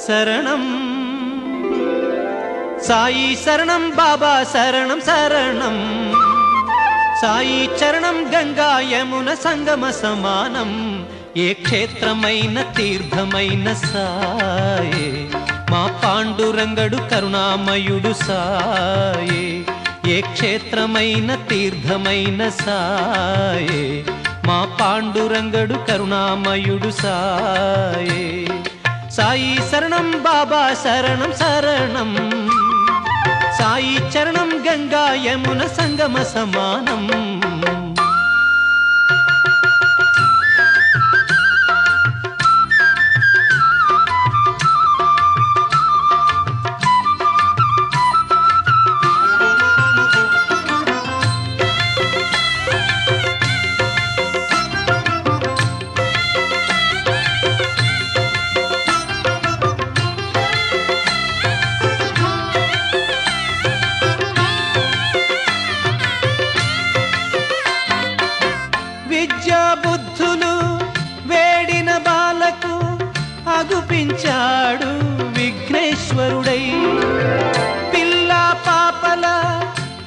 శరణం సాయి శరణం బాబా శరణం శరణం సాయి చరణం గంగా యమున సంగమ సమానం ఏ క్షేత్రమైన తీర్థమైన సాయే మా పాండురంగడు కరుణామయుడు సాయే ఏ క్షేత్రమైన తీర్థమైన సాయే మా పాండురంగడు కరుణామయుడు సాయే సాయి శరణం బాబా శరణం శరణం సాయి చరణం గంగా యమున సంగమ సమానం విద్యాబుద్ధులు వేడిన బాలకు అగుపించాడు విఘ్నేశ్వరుడై పిల్ల పాపల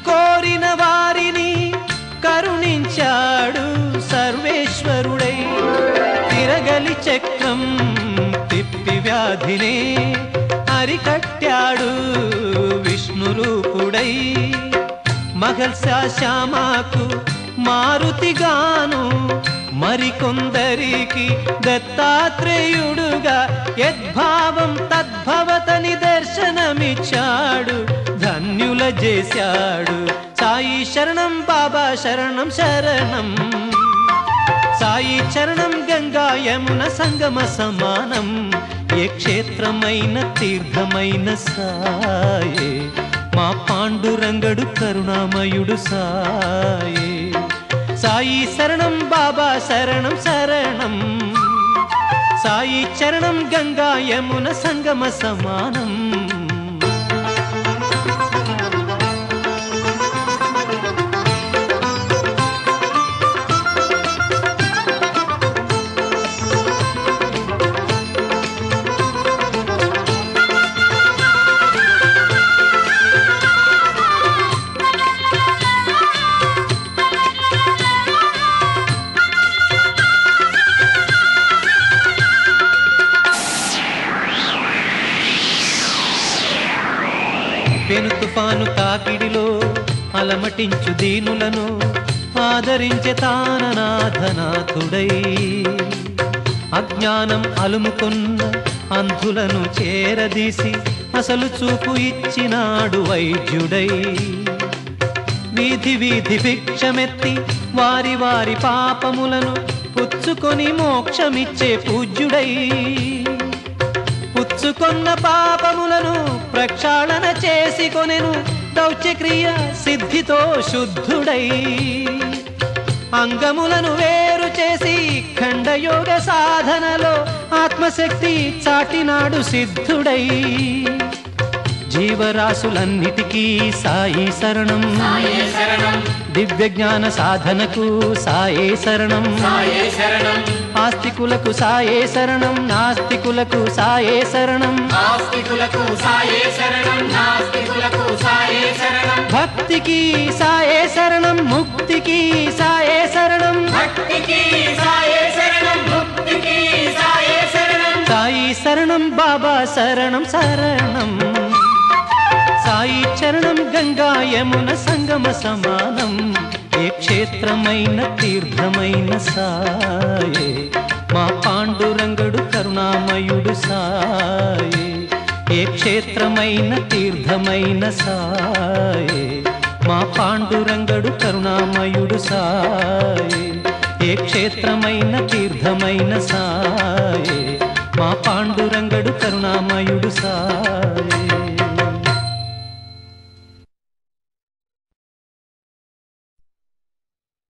కోరిన వారిని కరుణించాడు సర్వేశ్వరుడై తిరగలి చక్రం తిప్పి వ్యాధినే అరికట్టాడు విష్ణురూపుడై మహల్సా శ్యామాకు మారుతిగాను మరికొందరికి దత్తాత్రేయుడుగా యద్భావం తద్భవతని దర్శనమిచ్చాడు ధన్యుల చేశాడు సాయి శరణం బాబా శరణం శరణం సాయి చరణం గంగా యమున సంగమ సమానం ఏ క్షేత్రమైన తీర్థమైన సాయే మా పాండురంగడు కరుణామయుడు సాయే సాయి శరణం బాబా శరణం శరణం సాయి చరణం గంగా యమున సంగమ సమానం పెను తుఫాను తాకిడిలో అలమటించు దీనులను ఆదరించే తాననాథనాథుడై అజ్ఞానం అలుముకొన్న అంధులను చేరదీసి అసలు చూపు ఇచ్చినాడు వైద్యుడై వీధి వీధి భిక్షమెత్తి వారి వారి పాపములను పుచ్చుకొని మోక్షమిచ్చే పూజ్యుడై పుచ్చుకొన్న పాపములను ప్రక్షాళన చేసి కొనెను దౌత్యక్రియ సిద్ధితో శుద్ధుడై అంగములను వేరు చేసి ఖండయోగ సాధనలో ఆత్మశక్తి చాటినాడు సిద్ధుడై జీవరాశులన్నిటికీ సాయి శరణం దివ్య జ్ఞాన సాధనకు సాయే శరణం ఆస్తికులకు సాయే శరణం నాస్తికులకు సాయే శరణం భక్తికి సాయే శరణం ముక్తికి సాయే శరణం సాయి శరణం బాబా శరణం శరణం సాయి చరణం గంగా యమున సంగమ సమానం ఏ క్షేత్రమైన తీర్థమైన సాయే మా పాండురంగడు కరుణామయుడు సాయే ఏ క్షేత్రమైన తీర్థమైన సాయే మా పాండురంగడు కరుణామయుడు సాయే ఏ క్షేత్రమైన తీర్థమైన సాయే మా పాండురంగడు కరుణామయుడు సాయే